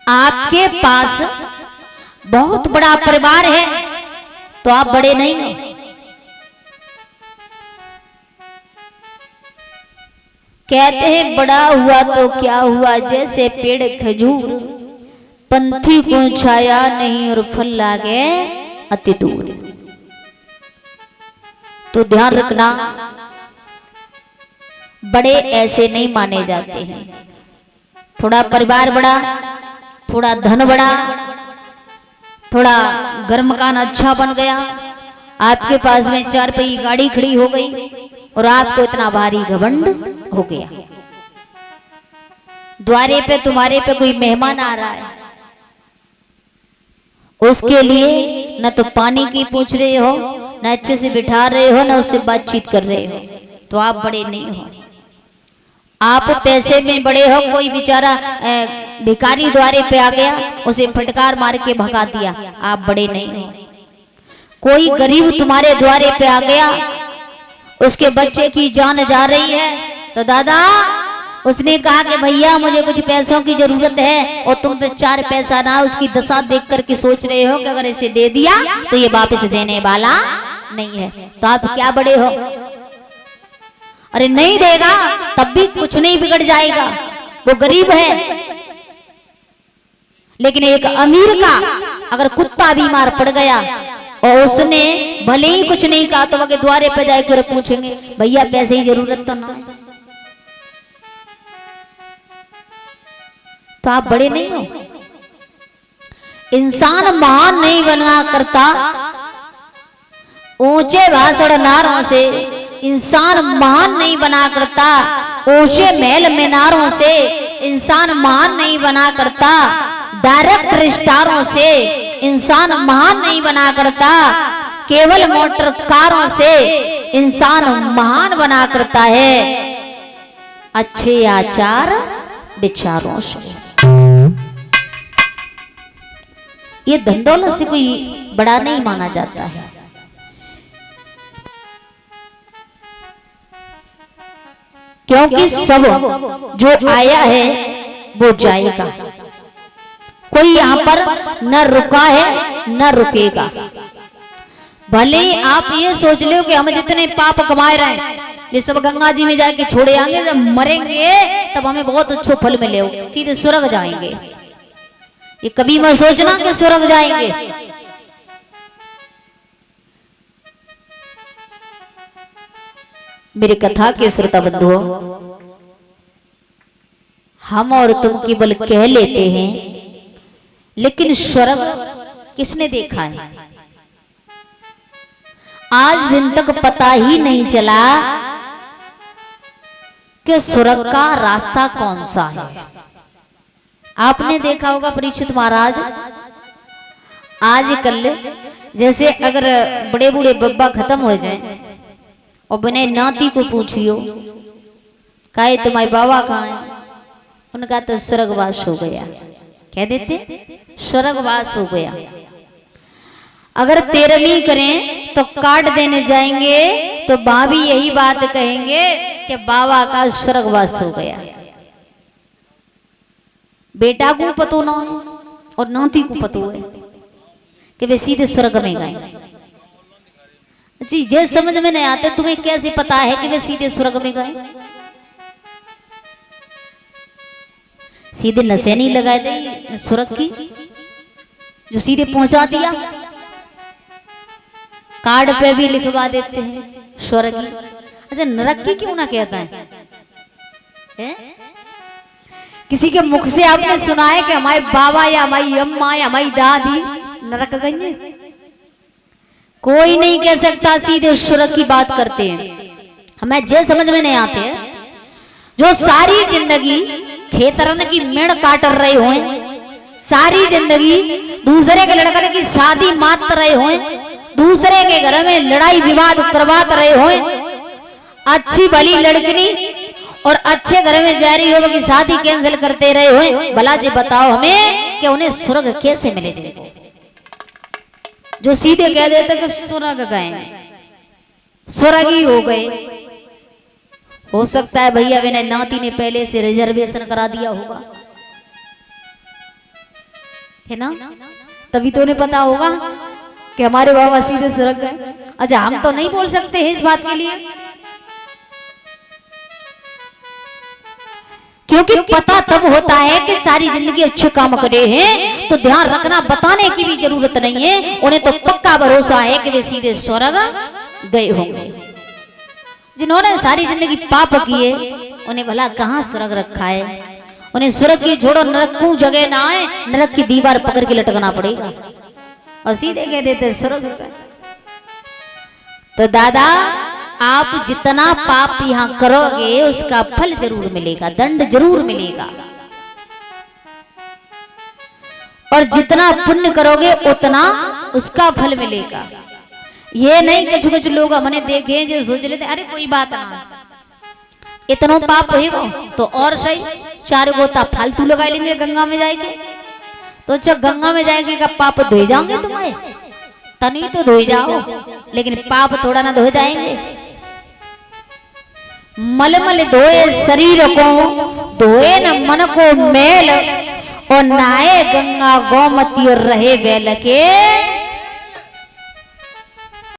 आपके पास बहुत बड़ा परिवार है तो आप बड़े नहीं हो। कहते हैं बड़ा हुआ तो क्या हुआ, जैसे पेड़ खजूर, पंथी को छाया नहीं और फल लागे अति दूर। तो ध्यान रखना, बड़े ऐसे नहीं माने जाते हैं। थोड़ा परिवार बड़ा, थोड़ा धन बड़ा, थोड़ा घर मकान अच्छा बन गया, आपके पास में 4 पहिया गाड़ी खड़ी हो गई और आपको इतना भारी घमंड हो गया। द्वारे पे तुम्हारे पे कोई मेहमान आ रहा है, उसके लिए न तो पानी की पूछ रहे हो, न अच्छे से बिठा रहे हो, न उससे बातचीत कर रहे हो, तो आप बड़े नहीं हो। आप पैसे में बड़े हो। कोई बेचारा भिखारी द्वारे पे आ गया, उसे फटकार मार के भगा दिया, आप बड़े नहीं हो। कोई गरीब तुम्हारे द्वारे पे आ गया, उसके बच्चे की जान जा रही है, तो दादा उसने कहा कि भैया मुझे कुछ पैसों की जरूरत है, और तुम पे 4 पैसा ना, उसकी दशा देख करके सोच रहे हो कि अगर इसे दे दिया तो ये वापस देने वाला नहीं है, तो आप क्या बड़े हो। अरे नहीं देगा तब भी कुछ नहीं बिगड़ जाएगा, वो गरीब है। लेकिन एक अमीर का अगर कुत्ता बीमार पड़ गया और उसने भले ही कुछ नहीं कहा, तो वह द्वारे पे जाकर पूछेंगे भैया पैसे की जरूरत तो ना है, तो आप बड़े नहीं हो। इंसान महान नहीं बना करता ऊंचे भाषण नारों से, इंसान महान नहीं बना करता ऊंचे महल मीनारों से, इंसान महान नहीं बना करता डायरेक्ट स्टारों से, इंसान महान नहीं बना करता केवल मोटर कारों से, इंसान महान बना करता है अच्छे आचार विचारों से। ये धन दौलत से कोई बड़ा नहीं माना जाता है। क्योंकि सब जो आया है वो जाएगा, कोई यहां पर न रुका है न रुकेगा। भले आप ये सोच लो कि हम जितने पाप कमाए रहे हैं ये सब गंगा जी में जाके छोड़े आएंगे, जब मरेंगे तब हमें बहुत अच्छा फल मिलेगा, सीधे स्वर्ग जाएंगे। ये कभी मत सोचना कि स्वर्ग जाएंगे। मेरी कथा के श्रोता बंधुओं, हम और तुम केवल कह लेते हैं, लेकिन स्वर्ग किसने देखा है? आज दिन तक पता ही नहीं चला कि स्वर्ग का रास्ता कौन सा है। आपने देखा होगा परीक्षित महाराज आजकल जैसे अगर बड़े बूढ़े बब्बा खत्म हो जाए और बने नाती को पूछियो कहे तुम्हारे बाबा कहाँ है, उनका तो स्वर्गवास हो गया, कह देते स्वर्गवास हो गया। अगर 13वीं करें तो कार्ड देने जाएंगे तो भाभी यही बात कहेंगे कि बाबा का स्वर्गवास हो गया। बेटा को पतो ना है और नाती को पतो है कि वे सीधे स्वर्ग में गए। जी ये समझ में नहीं आते, तुम्हें कैसे पता है कि वे सीधे स्वर्ग में गए? सीधे नशे नहीं लगाए थे स्वर्ग की जो सीधे पहुंचा दिया, कार्ड पे भी लिखवा देते हैं स्वर्ग की। अच्छा नरक की क्यों ना कहता है? किसी के मुख से आपने सुना है कि हमारे बाबा या हमारी अम्मा या हमारी दादी नरक गई? कोई नहीं कह सकता, सीधे स्वर्ग की बात करते हैं। हमें जे समझ में नहीं आते हैं जो सारी जिंदगी खेतरन की मेड़ काट रहे हुए, सारी जिंदगी दूसरे के लड़के की शादी मात रहे हुए, दूसरे के घर में लड़ाई विवाद करवात रहे हुए, अच्छी भली लड़कनी और अच्छे घर में जा रही हो कि शादी कैंसिल करते रहे हुए। भला जी बताओ हमें कि उन्हें स्वर्ग कैसे मिले जाए? जो सीधे कह देते कि स्वर्ग गए, स्वर्ग ही हो गए। हो सकता है भैया मैंने नाती ने पहले से रिजर्वेशन करा दिया होगा, है ना, तभी तो उन्हें पता होगा कि हमारे बाबा सीधे स्वर्ग गए। अच्छा हम तो नहीं बोल सकते हैं इस बात के लिए, क्योंकि पता तब होता है कि सारी जिंदगी अच्छे काम करे हैं, तो ध्यान रखना बताने की भी जरूरत नहीं है, उन्हें तो पक्का भरोसा है कि वे सीधे स्वर्ग गए होंगे। जिन्होंने सारी जिंदगी पाप किए उन्हें भला कहां स्वर्ग रखा है, उन्हें स्वर्ग की छोड़ो नरक को जगह ना आए, नरक की दीवार पकड़ के लटकना पड़ेगा और सीधे कह देते स्वर्ग। तो दादा आप जितना पाप यहां करोगे उसका फल जरूर मिलेगा, दंड जरूर मिलेगा, और जितना पुण्य करोगे उतना उसका फल मिलेगा। ये नहीं कुछ कुछ लोग हमने देखे जो सोच लेते अरे कोई बात ना, इतना पाप होगा तो और सही 4 गोता फालतू लगा लेंगे गंगा में जाएंगे, तो अच्छा गंगा में जाएंगे का पाप धोए जाओगे तुम्हारे, तनी तो धोए जाओ लेकिन पाप थोड़ा ना धोए जाएंगे। मलमल धोए शरीर को, धोए न मन को मैल, और नहाए गंगा गोमती और रहे बैल के